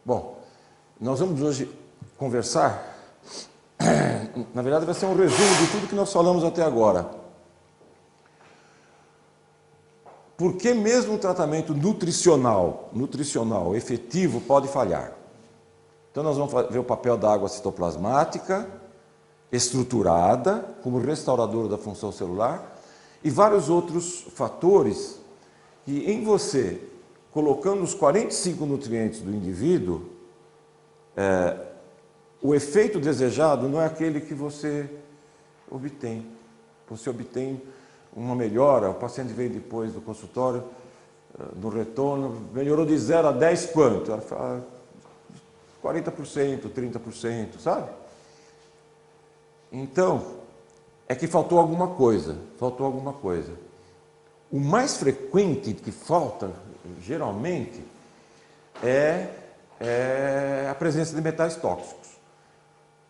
Bom, nós vamos hoje conversar, na verdade vai ser um resumo de tudo que nós falamos até agora. Por que mesmo um tratamento nutricional efetivo pode falhar? Então nós vamos ver o papel da água citoplasmática, estruturada, como restauradora da função celular, e vários outros fatores que em você, colocando os 45 nutrientes do indivíduo, o efeito desejado não é aquele que você obtém. Você obtém uma melhora, o paciente veio depois do consultório, no retorno, melhorou de 0 a 10 quanto? Ela fala 40%, 30%, sabe? Então, é que faltou alguma coisa, O mais frequente que falta, geralmente, é a presença de metais tóxicos.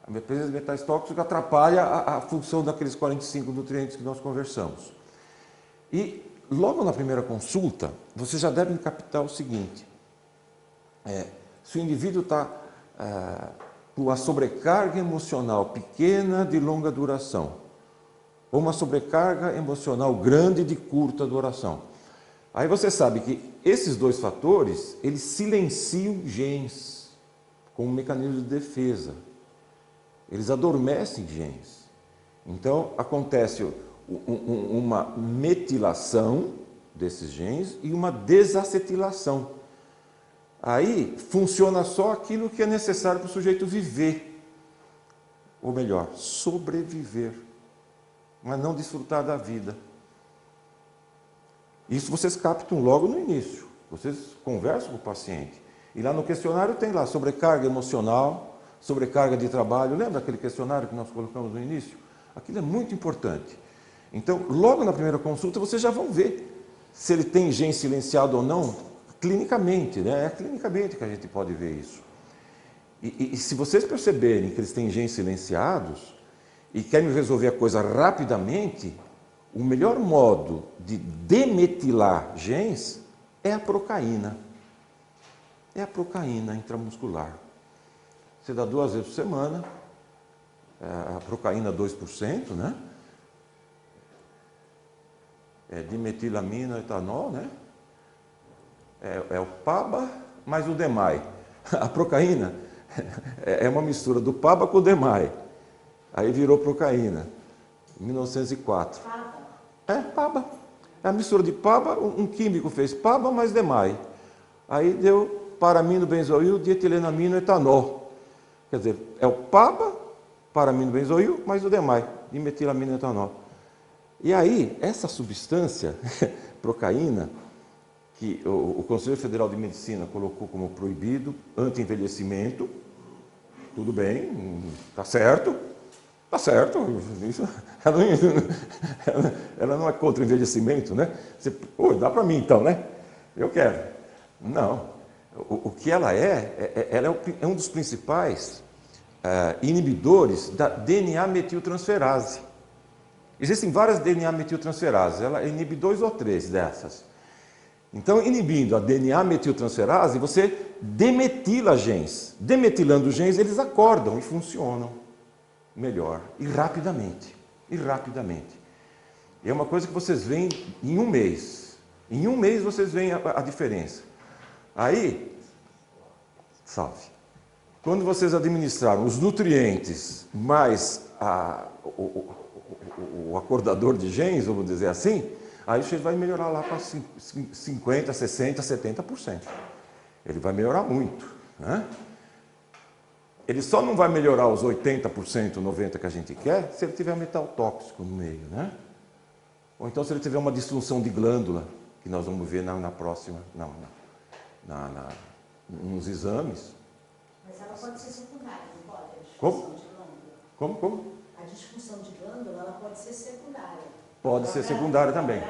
A presença de metais tóxicos atrapalha a função daqueles 45 nutrientes que nós conversamos. E logo na primeira consulta, você já deve captar o seguinte: se o indivíduo está com uma sobrecarga emocional pequena de longa duração, ou uma sobrecarga emocional grande de curta duração. Aí você sabe que esses dois fatores, eles silenciam genes como um mecanismo de defesa. Eles adormecem genes. Então, acontece uma metilação desses genes e uma desacetilação. Aí, funciona só aquilo que é necessário para o sujeito viver. Ou melhor, sobreviver. Mas não desfrutar da vida. Isso vocês captam logo no início. Vocês conversam com o paciente. E lá no questionário tem lá sobrecarga emocional, sobrecarga de trabalho. Lembra aquele questionário que nós colocamos no início? Aquilo é muito importante. Então, logo na primeira consulta, vocês já vão ver se ele tem gene silenciado ou não, clinicamente, né? É clinicamente que a gente pode ver isso. E se vocês perceberem que eles têm genes silenciados e querem resolver a coisa rapidamente, o melhor modo de demetilar genes é a procaína. É a procaína intramuscular. Você dá 2 vezes por semana, a procaína 2%, né? É dimetilamina, etanol, né? É o PABA mais o DMAI. A procaína é uma mistura do PABA com o DMAI. Aí virou procaína, em 1904. PABA. É a mistura de PABA, um químico fez PABA mais DMAI. Aí deu paraminobenzoil, dietilenamino, etanol. Quer dizer, é o PABA, paraminobenzoil, mais o DMAI, dimetilamina, etanol. E aí, essa substância, procaína, que o Conselho Federal de Medicina colocou como proibido, anti-envelhecimento, tudo bem, está certo. Tá certo, isso, ela não é contra o envelhecimento, né? Dá para mim então, né? Eu quero. Não. O que ela ela é um dos principais inibidores da DNA-metiltransferase. Existem várias DNA-metiltransferases, ela inibe 2 ou 3 dessas. Então, inibindo a DNA-metiltransferase, você demetila genes. Demetilando os genes, eles acordam e funcionam melhor e rapidamente. É uma coisa que vocês veem em um mês. Em um mês vocês veem a diferença. Aí, quando vocês administraram os nutrientes mais o acordador de genes, vamos dizer assim, aí você vai melhorar lá para 50%, 60%, 70%. Ele vai melhorar muito, né? Ele só não vai melhorar os 80%, 90% que a gente quer se ele tiver metal tóxico no meio, né? Ou então se ele tiver uma disfunção de glândula, que nós vamos ver na próxima, nos exames. Mas ela pode ser secundária, não pode? Como? Como? A disfunção de glândula, ela pode ser secundária. Pode ser secundária também.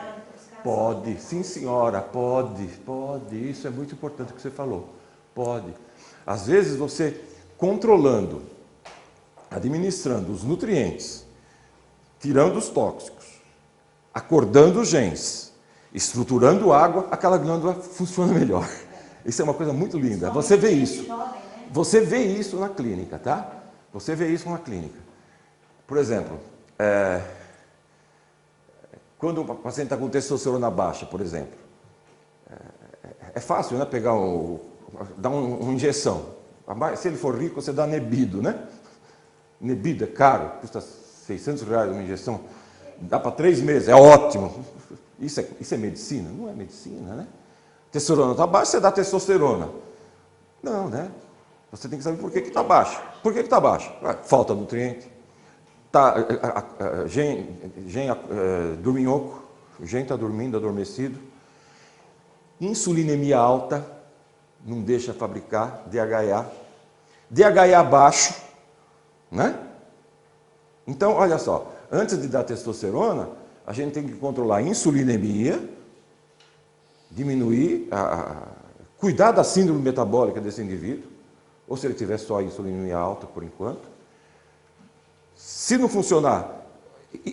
Pode, sim senhora, pode. Isso é muito importante o que você falou. Pode. Às vezes você, controlando, administrando os nutrientes, tirando os tóxicos, acordando os genes, estruturando água, aquela glândula funciona melhor. Isso é uma coisa muito linda. Você vê isso. Você vê isso na clínica, tá? Você vê isso na clínica. Por exemplo, quando o paciente está com testosterona baixa, por exemplo, é fácil, né? Dar uma injeção. Se ele for rico, você dá Nebido, né? Nebido é caro, custa R$600 uma injeção. Dá para 3 meses, é ótimo. Isso é medicina? Não é medicina, né? Testosterona está baixa, você dá testosterona. Não, né? Você tem que saber por que está baixa. Por que está baixa? Falta nutriente. Dorminhoco. O gen está dormindo, adormecido. Insulinemia alta, não deixa fabricar, DHA. DHA baixo, né? Então, olha só, antes de dar testosterona, a gente tem que controlar a insulinemia, diminuir, cuidar da síndrome metabólica desse indivíduo, ou se ele tiver só a insulinemia alta por enquanto. Se não funcionar,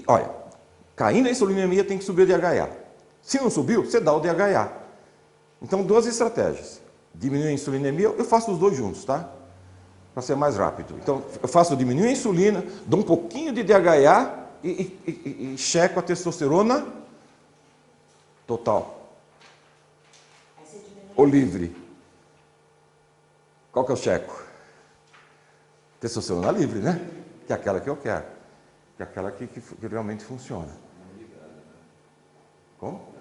olha, caindo a insulinemia tem que subir o DHA. Se não subiu, você dá o DHA. Então, 2 estratégias. Diminuir a insulinemia, eu faço os 2 juntos, tá? Para ser mais rápido. Então, eu diminuir a insulina, dou um pouquinho de DHA e checo a testosterona total. Ou livre. Qual que eu checo? Testosterona livre, né? Que é aquela que eu quero. Que é aquela que realmente funciona. Como?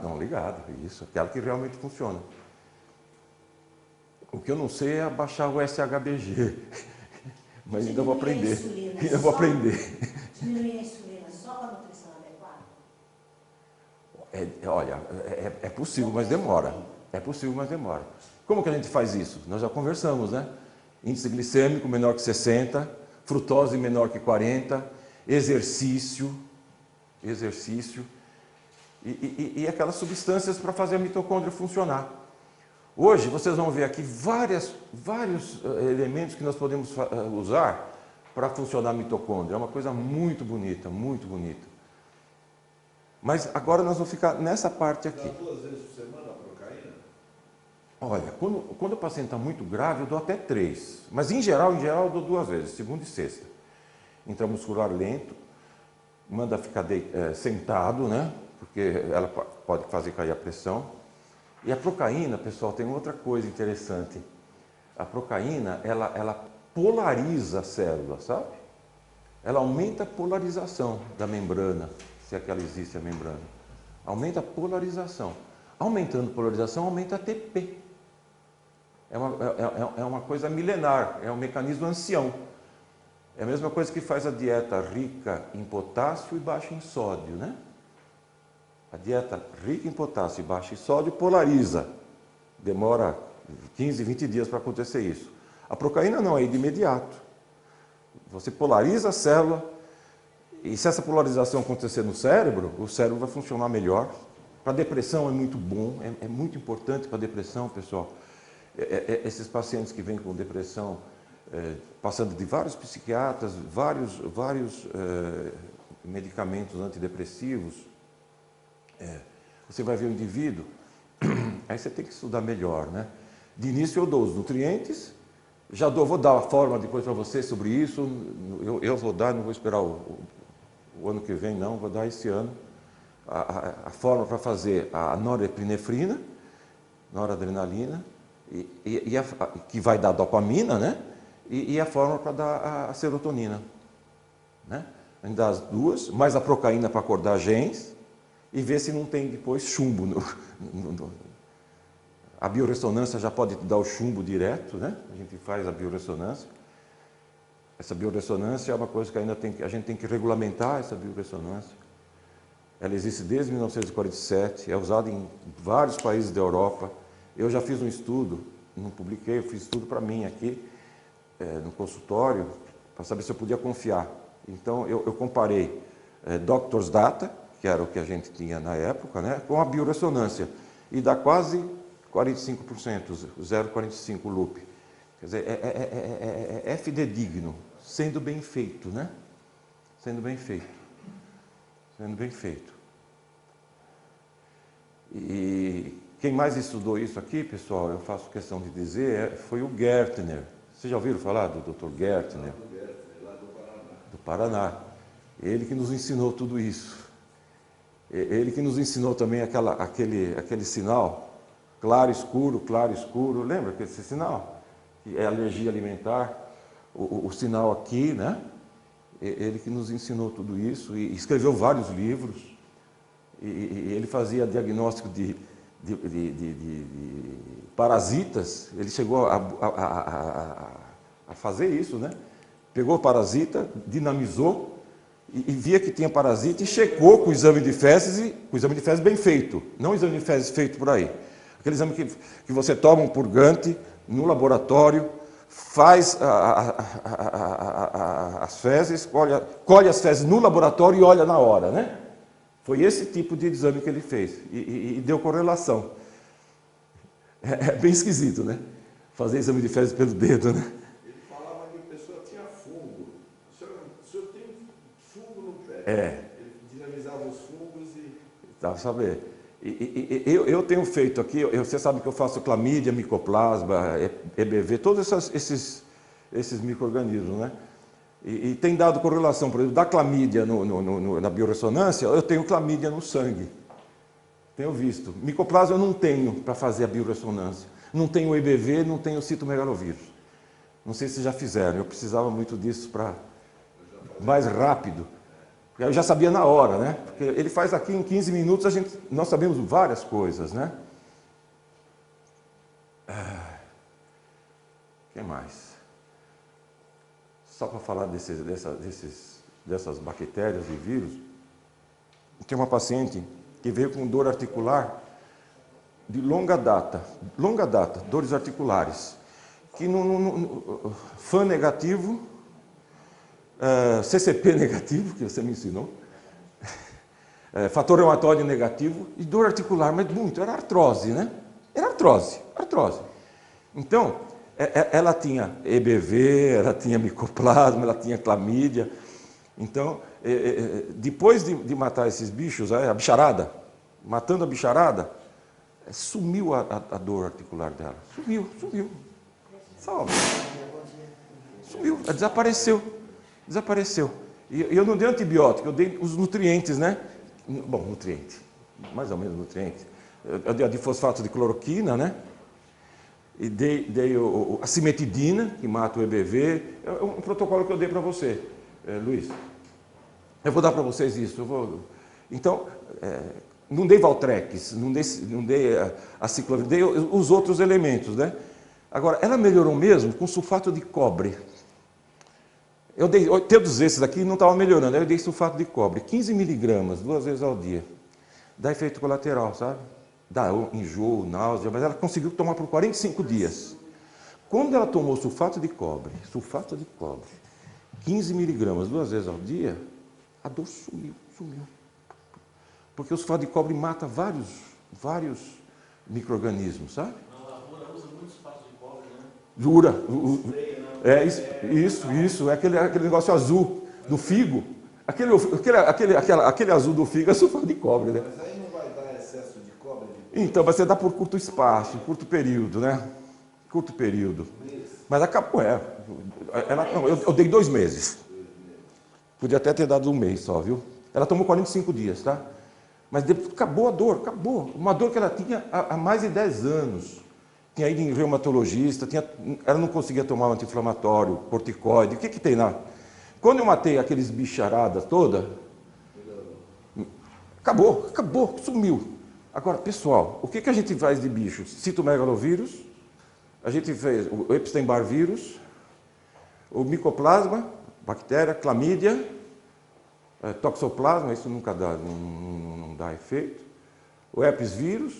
Não ligado, isso. Aquela que realmente funciona. O que eu não sei é abaixar o SHBG. Mas ainda vou aprender. Ainda vou aprender. Diminuir a insulina só com a nutrição adequada? Olha, é possível, mas demora. É possível, mas demora. Como que a gente faz isso? Nós já conversamos, né? Índice glicêmico menor que 60, frutose menor que 40, exercício e aquelas substâncias para fazer a mitocôndria funcionar. Hoje vocês vão ver aqui vários elementos que nós podemos usar para funcionar a mitocôndria. É uma coisa muito bonita, muito bonita. Mas agora nós vamos ficar nessa parte aqui. Dá 2 vezes por semana a procaína? Olha, quando o paciente está muito grave, eu dou até 3. Mas em geral eu dou 2 vezes, segunda e sexta. Intramuscular lento, manda ficar sentado, né? Porque ela pode fazer cair a pressão. E a procaína, pessoal, tem outra coisa interessante. A procaína, ela polariza a célula, sabe? Ela aumenta a polarização da membrana, se é que ela existe, a membrana. Aumenta a polarização. Aumentando a polarização, aumenta a ATP. É uma coisa milenar, é um mecanismo ancião. É a mesma coisa que faz a dieta rica em potássio e baixa em sódio, né? A dieta rica em potássio e baixa em sódio polariza. Demora 15, 20 dias para acontecer isso. A procaína não, é de imediato. Você polariza a célula e se essa polarização acontecer no cérebro, o cérebro vai funcionar melhor. Para depressão é muito bom, é muito importante para depressão, pessoal. Esses pacientes que vêm com depressão, passando de vários psiquiatras, vários medicamentos antidepressivos, você vai ver o indivíduo, aí você tem que estudar melhor, né? De início eu dou os nutrientes, vou dar a forma depois para você sobre isso, eu vou dar, não vou esperar o ano que vem não, vou dar esse ano, a forma para fazer a norepinefrina, noradrenalina, que vai dar dopamina, né? E a forma para dar a serotonina, né? A gente dá as 2, mais a procaína para acordar genes, e ver se não tem depois chumbo. A biorressonância já pode dar o chumbo direto, né? A gente faz a biorressonância. Essa biorressonância é uma coisa que a gente tem que regulamentar, essa biorressonância. Ela existe desde 1947, é usada em vários países da Europa. Eu já fiz um estudo, não publiquei, eu fiz estudo para mim aqui, no consultório, para saber se eu podia confiar. Então, eu comparei Doctors Data, que era o que a gente tinha na época, né, com a biorressonância, e dá quase 45%, 0,45 loop. Quer dizer, é fidedigno, sendo bem feito, né? Sendo bem feito. Sendo bem feito. E quem mais estudou isso aqui, pessoal, eu faço questão de dizer, foi o Gärtner. Vocês já ouviram falar do Dr. Gärtner? Lá do Paraná. Do Paraná. Ele que nos ensinou tudo isso. Ele que nos ensinou também aquele sinal, claro, escuro. Lembra esse sinal? Que é alergia alimentar. O sinal aqui, né? Ele que nos ensinou tudo isso e escreveu vários livros. E ele fazia diagnóstico de parasitas. Ele chegou a fazer isso, né? Pegou o parasita, dinamizou e via que tinha parasita e checou com o exame de fezes, com o exame de fezes bem feito, não o exame de fezes feito por aí. Aquele exame que você toma um purgante no laboratório, faz as fezes, colhe as fezes no laboratório e olha na hora, né? Foi esse tipo de exame que ele fez e deu correlação. É bem esquisito, né? Fazer exame de fezes pelo dedo, né? Ele falava que a pessoa tinha fungo. O senhor tem fungo no pé. Ele dinamizava os fungos e... Dá para saber. Eu tenho feito aqui, você sabe que eu faço clamídia, micoplasma, EBV, todos esses micro-organismos, né? E tem dado correlação, por exemplo, da clamídia na biorressonância, eu tenho clamídia no sangue. Tenho visto. Micoplasma eu não tenho para fazer a biorressonância. Não tenho EBV, não tenho citomegalovírus. Não sei se já fizeram, eu precisava muito disso para mais rápido. Eu já sabia na hora, né? Porque ele faz aqui em 15 minutos, nós sabemos várias coisas, né? O que mais? Só para falar dessas bactérias e vírus, tem uma paciente que veio com dor articular de longa data, dores articulares, que FAN negativo, CCP negativo, que você me ensinou, fator reumatóide negativo e dor articular, mas muito, era artrose, né? Era artrose. Então, ela tinha EBV, ela tinha micoplasma, ela tinha clamídia. Então, depois de matar esses bichos, a bicharada, matando a bicharada, sumiu a dor articular dela. Sumiu. Salve. Sumiu, desapareceu. E eu não dei antibiótico, eu dei os nutrientes, né? Bom, nutriente, mais ou menos nutriente. Eu dei a difosfato de cloroquina, né? E dei a cimetidina, que mata o EBV. É um protocolo que eu dei para você, Luiz. Eu vou dar para vocês isso. Então, não dei Valtrex, não dei a ciclovir, dei os outros elementos, né? Agora, ela melhorou mesmo com sulfato de cobre. Eu dei todos esses aqui não estavam melhorando. Eu dei sulfato de cobre, 15 miligramas, 2 vezes ao dia. Dá efeito colateral, sabe? Dá enjoo, náusea, mas ela conseguiu tomar por 45 dias. Quando ela tomou sulfato de cobre, 15 miligramas, 2 vezes ao dia, a dor sumiu. Porque o sulfato de cobre mata vários micro-organismos, sabe? A Rura usa muito sulfato de cobre, né? Jura. Isso. É aquele negócio azul do figo. Aquele azul do figo é sulfato de cobre, né? Mas aí não vai dar excesso de cobre? Então, vai ser dar por curto espaço, curto período, né? Curto período. Mas acabou, eu dei 2 meses. Podia até ter dado 1 mês só, viu? Ela tomou 45 dias, tá? Mas depois, acabou a dor, acabou. Uma dor que ela tinha há mais de 10 anos. Tinha ido em reumatologista, ela não conseguia tomar um anti-inflamatório, corticoide. O que tem lá? Quando eu matei aqueles bicharadas toda, acabou, sumiu. Agora, pessoal, o que a gente faz de bicho? Citomegalovírus, a gente fez o Epstein-Barr vírus, o micoplasma, bactéria, clamídia, toxoplasma, isso nunca dá, não dá efeito. O herpes vírus,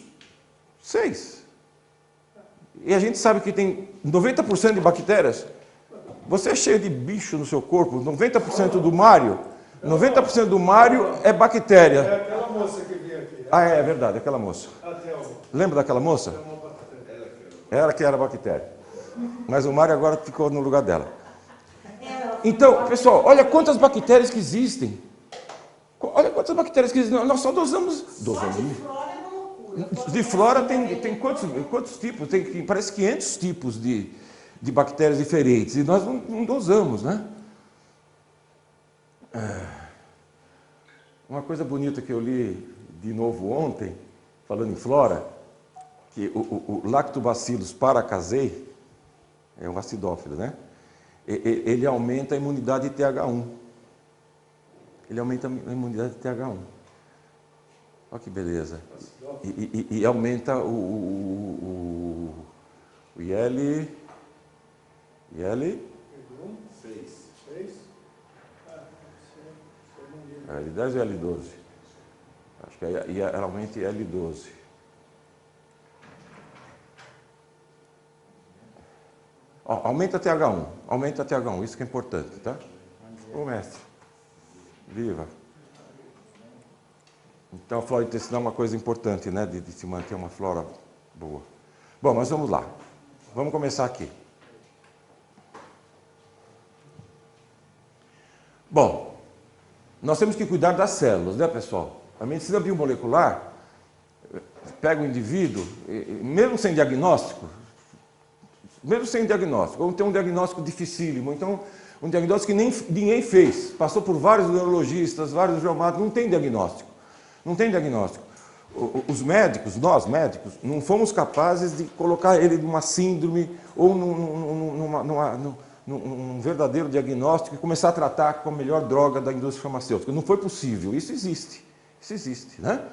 6. E a gente sabe que tem 90% de bactérias. Você é cheio de bicho no seu corpo, 90% do Mário é bactéria. É aquela moça que veio aqui. É verdade, aquela moça. Lembra daquela moça? Ela que era bactéria. Mas o Mário agora ficou no lugar dela. Então, pessoal, olha quantas bactérias que existem. Olha quantas bactérias que existem. Nós só dosamos. Só de flora é uma loucura. De flora tem quantos tipos? Parece 500 tipos de bactérias diferentes, e nós não dosamos, né? Uma coisa bonita que eu li de novo ontem, falando em flora, que o Lactobacillus paracasei, é um acidófilo, né? Ele aumenta a imunidade TH1. Ele aumenta a imunidade TH1. Olha que beleza. E aumenta o IL... L10 ou L12? Acho que é aumenta L12. Ó, aumenta TH1, isso que é importante, tá? Ô, mestre, viva. Então, a flora intestinal é uma coisa importante, né, de se manter uma flora boa. Bom, mas vamos lá. Vamos começar aqui. Bom, nós temos que cuidar das células, né, pessoal? A medicina biomolecular pega o indivíduo, mesmo sem diagnóstico, ou então um diagnóstico dificílimo, então um diagnóstico que nem ninguém fez, passou por vários neurologistas, vários reumatos, não tem diagnóstico. Os médicos, nós médicos, não fomos capazes de colocar ele numa síndrome ou num verdadeiro diagnóstico e começar a tratar com a melhor droga da indústria farmacêutica. Não foi possível, isso existe, né?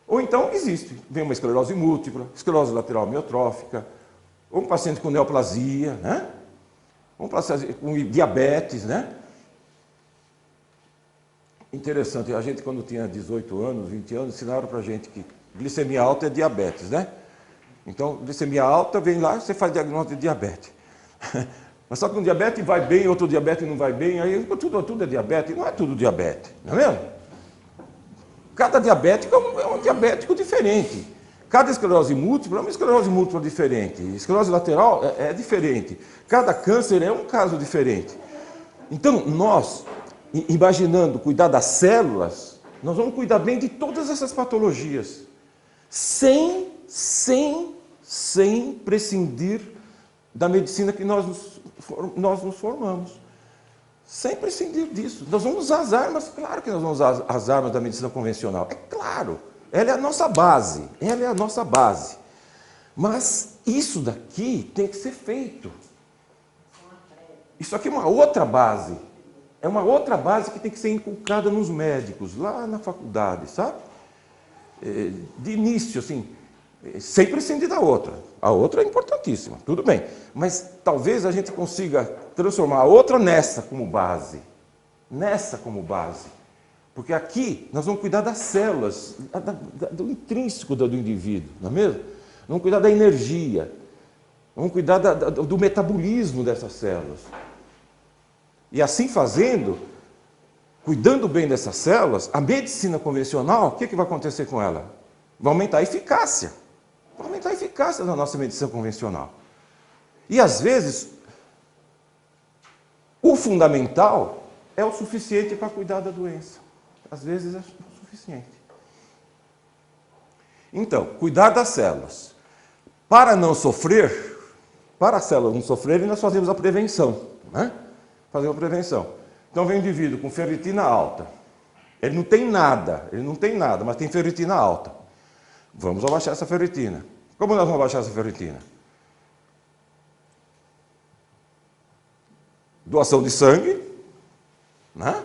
Ou então existe, vem uma esclerose múltipla, esclerose lateral amiotrófica, ou um paciente com neoplasia, né? Um paciente com diabetes, né? Interessante, a gente quando tinha 18 anos, 20 anos, ensinaram para a gente que glicemia alta é diabetes, né? Então, glicemia alta, vem lá, você faz diagnóstico de diabetes. Mas só que um diabetes vai bem, outro diabetes não vai bem, aí tudo é diabetes, não é tudo diabetes, não é mesmo? Cada diabético é um diabético diferente. Cada esclerose múltipla é uma esclerose múltipla diferente. Esclerose lateral é diferente. Cada câncer é um caso diferente. Então, nós, imaginando cuidar das células, nós vamos cuidar bem de todas essas patologias, sem prescindir da medicina que nós nos formamos. Sem prescindir disso. Nós vamos usar as armas, claro que nós vamos usar as armas da medicina convencional. É claro, ela é a nossa base. Mas isso daqui tem que ser feito. Isso aqui é uma outra base. É uma outra base que tem que ser inculcada nos médicos, lá na faculdade, sabe? De início, assim, sem prescindir da outra. A outra é importantíssima, tudo bem. Mas talvez a gente consiga transformar a outra nessa como base. Porque aqui nós vamos cuidar das células, do intrínseco do indivíduo, não é mesmo? Vamos cuidar da energia, vamos cuidar do metabolismo dessas células. E assim fazendo, cuidando bem dessas células, a medicina convencional, o que vai acontecer com ela? Vai aumentar a eficácia. Vai aumentar a eficácia da nossa medicina convencional. E às vezes, o fundamental é o suficiente para cuidar da doença. Às vezes é o suficiente. Então, cuidar das células. Para não sofrer, para as células não sofrerem, nós fazemos a prevenção, né? Fazemos a prevenção. Então vem um indivíduo com ferritina alta. Ele não tem nada, mas tem ferritina alta. Vamos abaixar essa ferritina. Como nós vamos abaixar essa ferritina? Doação de sangue, né?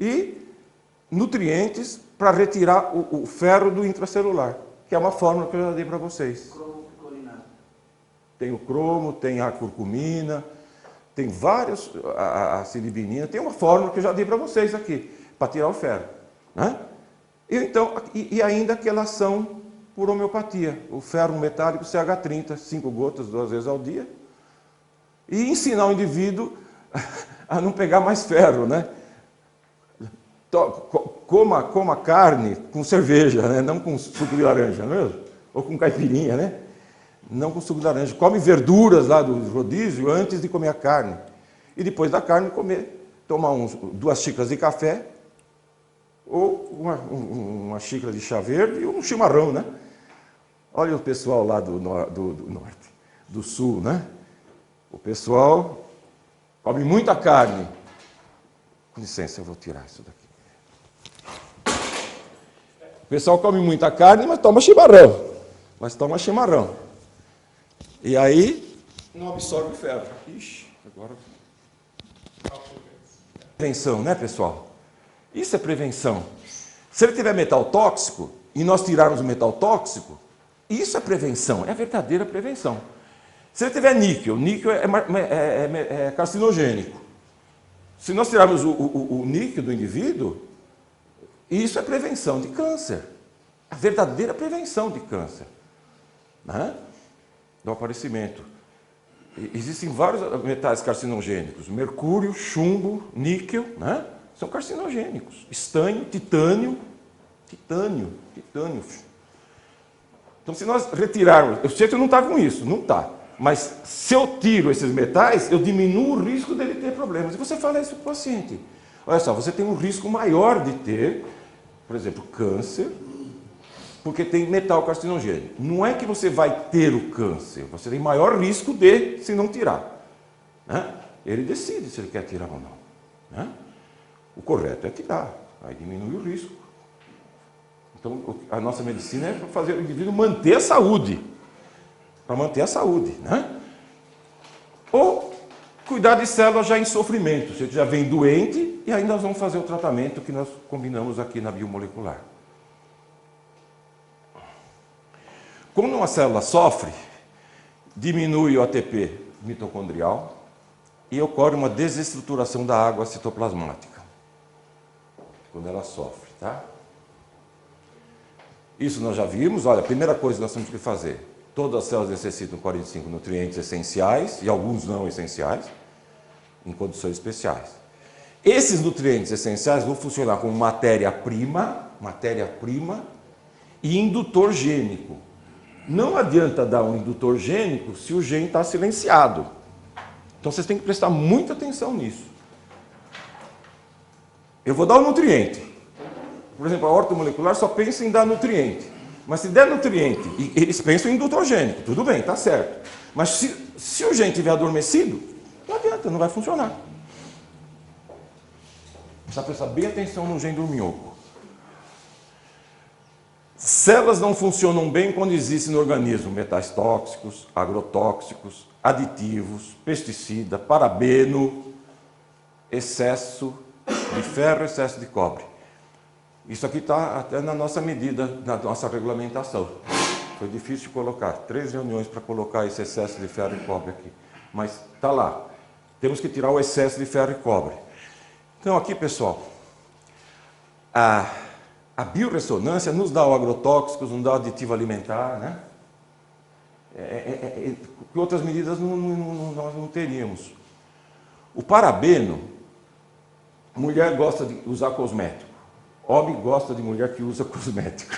E nutrientes para retirar o ferro do intracelular, que é uma fórmula que eu já dei para vocês. Tem o cromo, tem a curcumina, tem vários, a silibinina, tem uma fórmula que eu já dei para vocês aqui, para tirar o ferro, né? E ainda aquela ação por homeopatia, o ferro metálico CH30, 5 gotas 2 vezes ao dia, e ensinar o indivíduo a não pegar mais ferro, né? Coma carne com cerveja, né? Não com suco de laranja, não é mesmo? Ou com caipirinha, né? Não com suco de laranja. Come verduras lá do rodízio antes de comer a carne. E depois da carne tomar 2 xícaras de café ou uma xícara de chá verde e um chimarrão, né? Olha o pessoal lá do norte, do sul, né? O pessoal come muita carne. Com licença, eu vou tirar isso daqui. O pessoal come muita carne, mas toma chimarrão. E aí, não absorve ferro. Ixi, agora... Prevenção, né, pessoal? Isso é prevenção. Se ele tiver metal tóxico, e nós tirarmos o metal tóxico, isso é prevenção, é a verdadeira prevenção. Se ele tiver níquel é carcinogênico. Se nós tirarmos o níquel do indivíduo, isso é prevenção de câncer. A verdadeira prevenção de câncer, né? Do aparecimento. Existem vários metais carcinogênicos. Mercúrio, chumbo, níquel, né? São carcinogênicos. Estanho, titânio. Então, se nós retirarmos... Eu sei que não está com isso, não está. Mas se eu tiro esses metais, eu diminuo o risco dele ter problemas. E você fala isso para o paciente. Olha só, você tem um risco maior de ter, por exemplo, câncer, porque tem metal carcinogênico. Não é que você vai ter o câncer, você tem maior risco de, se não tirar. Né? Ele decide se ele quer tirar ou não. Né? O correto é tirar, aí diminui o risco. Então, a nossa medicina é para fazer o indivíduo manter a saúde. Para manter a saúde, né? Ou cuidar de células já em sofrimento. Você já vem doente e ainda nós vamos fazer o tratamento que nós combinamos aqui na biomolecular. Quando uma célula sofre, diminui o ATP mitocondrial e ocorre uma desestruturação da água citoplasmática. Quando ela sofre, tá? Isso nós já vimos. Olha, a primeira coisa que nós temos que fazer: todas as células necessitam 45 nutrientes essenciais e alguns não essenciais, em condições especiais. Esses nutrientes essenciais vão funcionar como matéria-prima e indutor gênico. Não adianta dar um indutor gênico se o gene está silenciado. Então vocês têm que prestar muita atenção nisso. Eu vou dar um nutriente. Por exemplo, a ortomolecular só pensa em dar nutriente. Mas se der nutriente, e eles pensam em indutor gênico, tudo bem, está certo. Mas se o gene estiver adormecido, não adianta, não vai funcionar. Precisa prestar bem atenção no gene dorminhoco. Células não funcionam bem quando existem no organismo metais tóxicos, agrotóxicos, aditivos, pesticida, parabeno, excesso de ferro, excesso de cobre. Isso aqui está até na nossa medida, na nossa regulamentação. Foi difícil de colocar, 3 reuniões para colocar esse excesso de ferro e cobre aqui. Mas está lá. Temos que tirar o excesso de ferro e cobre. Então aqui, pessoal, a biorressonância nos dá o agrotóxicos, nos dá o aditivo alimentar, né? Que outras medidas nós não teríamos. O parabeno, mulher gosta de usar cosmético. Homem gosta de mulher que usa cosmético.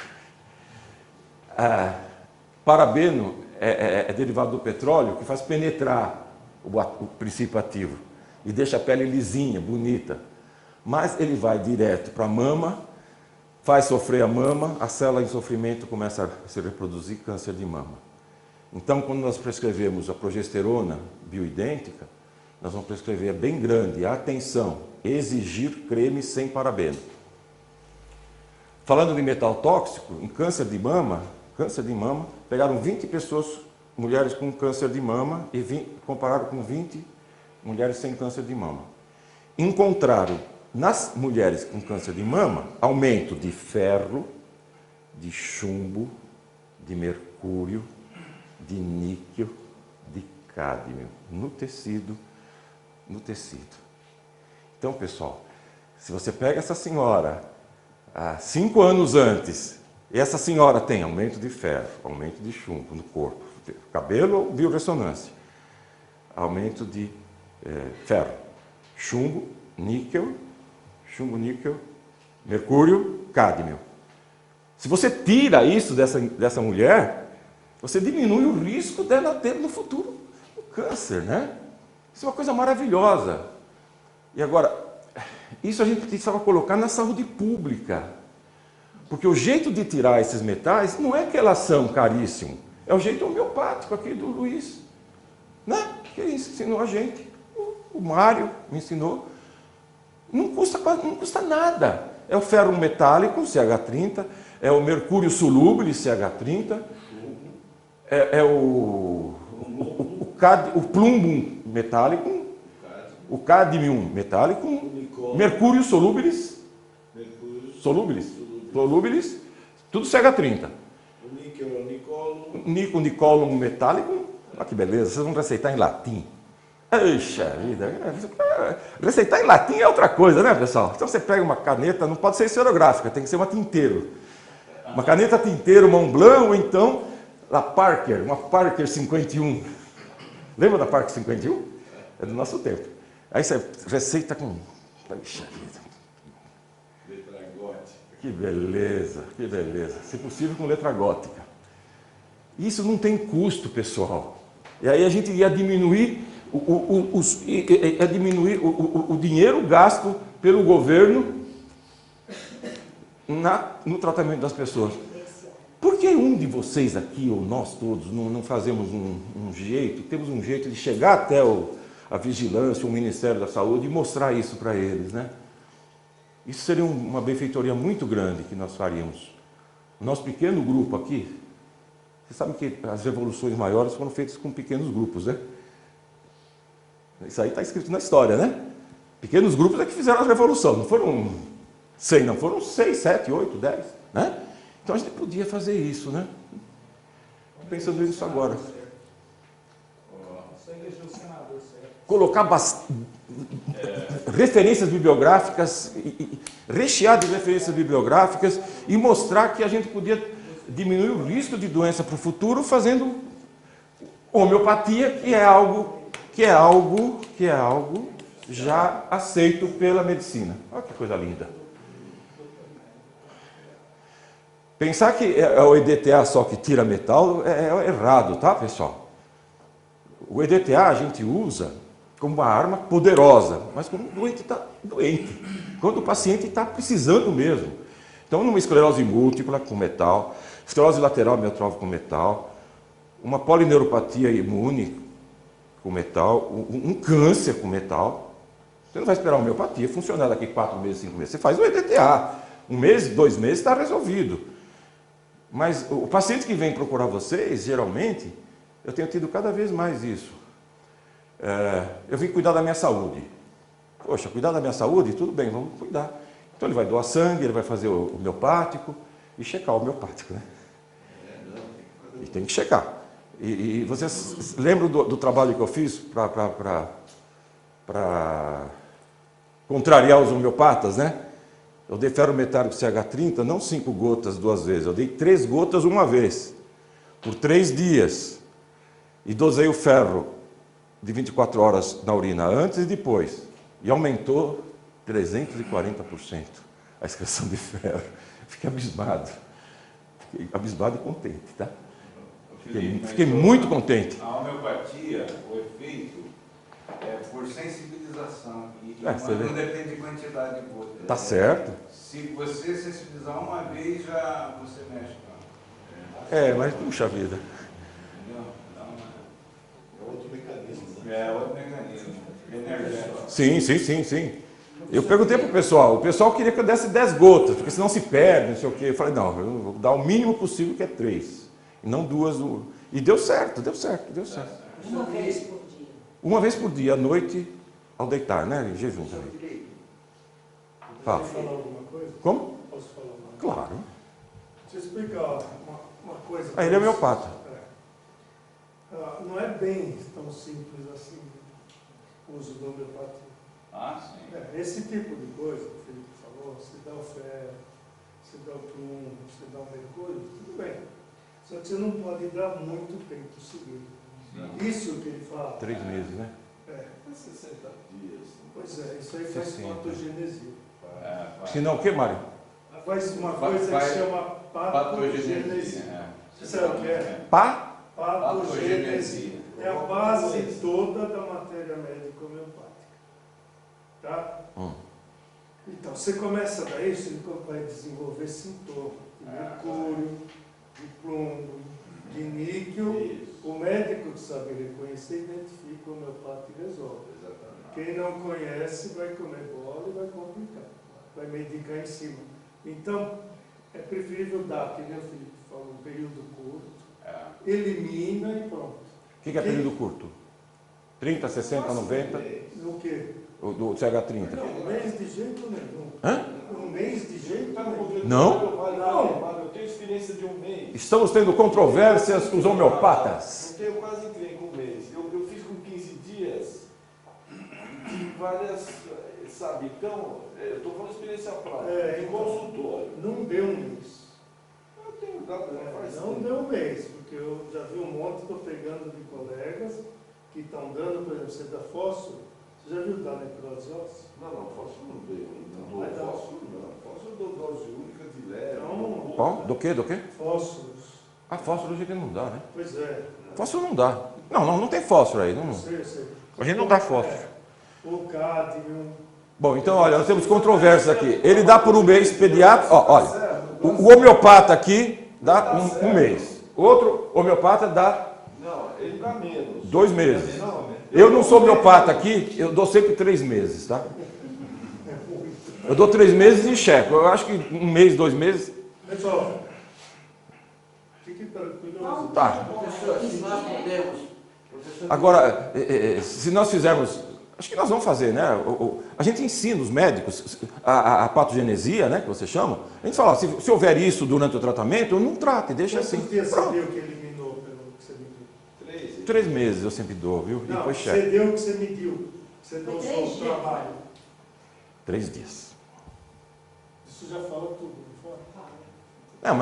Parabeno é derivado do petróleo que faz penetrar o princípio ativo e deixa a pele lisinha, bonita. Mas ele vai direto para a mama, faz sofrer a mama, a célula em sofrimento começa a se reproduzir, câncer de mama. Então, quando nós prescrevemos a progesterona bioidêntica, nós vamos prescrever bem grande, atenção, exigir creme sem parabeno. Falando de metal tóxico, em câncer de mama, pegaram 20 pessoas, mulheres com câncer de mama, e compararam com 20 mulheres sem câncer de mama. Encontraram nas mulheres com câncer de mama aumento de ferro, de chumbo, de mercúrio, de níquel, de cádmio no tecido. Então, pessoal, se você pega essa senhora há 5 anos antes, e essa senhora tem aumento de ferro, aumento de chumbo no corpo, cabelo ou biorressonância, aumento de ferro, chumbo, níquel, mercúrio, cádmio. Se você tira isso dessa mulher, você diminui o risco dela ter no futuro o câncer, né? Isso é uma coisa maravilhosa. E agora, isso a gente precisava colocar na saúde pública. Porque o jeito de tirar esses metais não é que elas são caríssimos, é o jeito homeopático aqui do Luiz, né? Que isso ensinou a gente. O Mário me ensinou. Não custa nada. É o ferro metálico, CH30, é o mercúrio solúvel, CH30, é o plumbo metálico, o cádmio metálico, mercúrio solúbilis, solúbilis, tudo CH30. O níquel, Nicolum metálico, olha que beleza, vocês vão receitar em latim. Puxa vida, receitar em latim é outra coisa, né, pessoal? Então você pega uma caneta, não pode ser esferográfica, tem que ser uma tinteiro. Uma caneta tinteiro Montblanc, ou então uma Parker 51. Lembra da Parker 51? É do nosso tempo. Aí você receita com... Puxa vida. letra gótica. Que beleza, que beleza. Se possível com letra gótica. Isso não tem custo, pessoal. E aí a gente ia diminuir o dinheiro gasto pelo governo no tratamento das pessoas. Por que um de vocês aqui, ou nós todos, não fazemos temos um jeito de chegar até a vigilância, o Ministério da Saúde e mostrar isso para eles, né? Isso seria uma benfeitoria muito grande que nós faríamos. O nosso pequeno grupo aqui, vocês sabem que as revoluções maiores foram feitas com pequenos grupos, né? Isso aí está escrito na história, né? Pequenos grupos é que fizeram a revolução, não foram 100, não, foram 6, 7, 8, 10, né? Então a gente podia fazer isso, né? Estou pensando nisso agora. Colocar referências bibliográficas, rechear de referências bibliográficas e mostrar que a gente podia diminuir o risco de doença para o futuro fazendo homeopatia, que é algo já aceito pela medicina. Olha que coisa linda. Pensar que é o EDTA só que tira metal é errado, tá, pessoal? O EDTA a gente usa como uma arma poderosa, mas quando o doente está doente, quando o paciente está precisando mesmo. Então, numa esclerose múltipla com metal, esclerose lateral amiotrófica com metal, uma polineuropatia imune com metal, um câncer com metal, você não vai esperar a homeopatia funcionar daqui 4 meses, 5 meses. Você faz o EDTA. 1 mês, 2 meses está resolvido. Mas o paciente que vem procurar vocês, geralmente, eu tenho tido cada vez mais isso. Eu vim cuidar da minha saúde. Poxa, cuidar da minha saúde? Tudo bem, vamos cuidar. Então ele vai doar sangue, ele vai fazer o homeopático e checar o homeopático, né? E tem que checar. E vocês lembram do trabalho que eu fiz para contrariar os homeopatas, né? Eu dei ferro metálico CH30, não 5 gotas 2 vezes, eu dei 3 gotas uma vez, por 3 dias. E dosei o ferro de 24 horas na urina, antes e depois. E aumentou 340% a excreção de ferro. Fiquei abismado. Fiquei abismado e contente, tá? Fiquei muito contente. A homeopatia, o efeito é por sensibilização. E não depende de quantidade de gotas. Tá certo. Se você sensibilizar uma vez, já você mexe com Mas puxa vida. Entendeu? Então, É outro mecanismo. é outro mecanismo. Energético. Sim. Eu perguntei para o pessoal queria que eu desse 10 gotas, porque senão se perde, não sei o quê. Eu falei, não, eu vou dar o mínimo possível, que é 3. E não 2. E deu certo. Uma vez por dia. Uma vez por dia, à noite, ao deitar, né? Em jejum também. Fala. Posso falar alguma coisa? Como? Posso falar alguma coisa? Claro. Deixa eu explicar uma coisa. Ele é homeopata. Não é bem tão simples assim o uso da homeopatia. Sim. Esse tipo de coisa que o Felipe falou, você dá o ferro, você dá o plumbo, você dá o mercúrio, tudo bem. Só que você não pode dar muito tempo seguido. Isso que ele fala. 3 meses, né? 60 dias. Pois é, isso aí faz 60. patogenesia. Se não, o que, Mário? Faz uma coisa que chama patogenesia. Você sabe o que é? Patogenesia. É a base toda da matéria médica homeopática. Tá? Então, você começa daí, você vai desenvolver sintomas de mercúrio, de plumbo, de níquel. Isso. O médico que sabe reconhecer, identifica, o homeopata e resolve. Exatamente. Quem não conhece vai comer bola e vai complicar, vai medicar em cima. Então, é preferível dar, que meu filho falou, um período curto, elimina e pronto. O que é período curto? 30, 60, 90? No quê? Do CH30? Não, um mês de jeito nenhum. Hã? Um mês de jeito nenhum. Não? Eu tenho experiência de um mês. Estamos tendo controvérsias com os homeopatas. Eu quase entrei com um mês. Eu fiz com 15 dias de várias, sabe? Então, eu estou falando experiência prática, de consultório. Não deu um mês. Eu tenho dado, faz Não tempo. deu um mês, porque eu já vi um monte, estou pegando de colegas que estão dando, por exemplo, você dá fósforo. Você já viu dar necrose óssea? Não, fósforo não deu. Não Vai dou dar. fósforo, não. Fósforo eu dou dose única de leve. Então, Ó, do quê? Do quê? fósforos. Ah, fósforo hoje não dá, né? Pois é. Fósforo não dá. Não tem fósforo aí. Não. Sei. A gente não dá fósforo. O cádmio. Bom, então, olha, nós temos controvérsias aqui. Ele dá por um mês, pediatra. Ó, olha, o homeopata aqui dá um mês. Outro homeopata dá Não, ele dá menos. 2 meses. Não, Eu não sou homeopata aqui, eu dou sempre 3 meses, tá? Eu dou 3 meses e checo. Eu acho que 1 mês, 2 meses. Pessoal, fique tranquilo. Tá. Professor, se nós podemos. Professor, Agora, se nós fizermos, acho que nós vamos fazer, né? A gente ensina os médicos a patogenesia, né? Que você chama. A gente fala, se houver isso durante o tratamento, não trate, deixa assim. Quantos dias você Pronto. deu que eliminou pelo que você mediu? 3 meses eu sempre dou, viu? E Não, depois você checo. deu o que você mediu. Você deu o Foi 3 seu dias. trabalho. 3 dias. Isso já fala tudo, não fala? Não,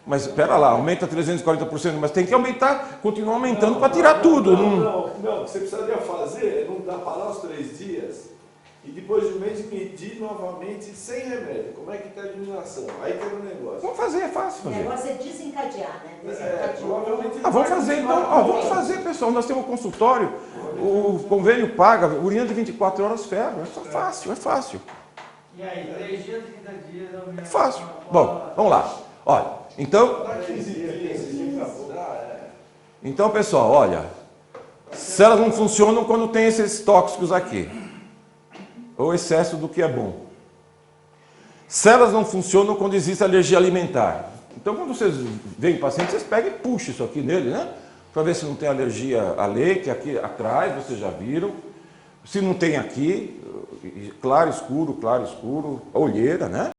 mas espera lá, aumenta 340%, mas tem que aumentar, continuar aumentando para tirar tudo. Não, o que você precisaria fazer é não dar parar os 3 dias e depois de um mês medir novamente sem remédio. Como é que está a eliminação? Aí que é o negócio. Vamos fazer, é fácil O fazer. negócio é desencadear, né? Desencadeou. Provavelmente. Vamos fazer então. Vamos fazer, pessoal. Nós temos um consultório, o convênio paga, urina de 24 horas ferro. É só fácil, é fácil. e aí, 3 dias, 30 dias, É fácil. Bom, vamos lá. Olha, então, Dá 15 dias, então pessoal, olha, células não funcionam quando tem esses tóxicos aqui, ou excesso do que é bom. Células não funcionam quando existe alergia alimentar. Então, quando vocês veem paciente, vocês pegam e puxam isso aqui nele, né? Para ver se não tem alergia a leite, aqui atrás, vocês já viram. Se não tem aqui, claro, escuro, olheira, né?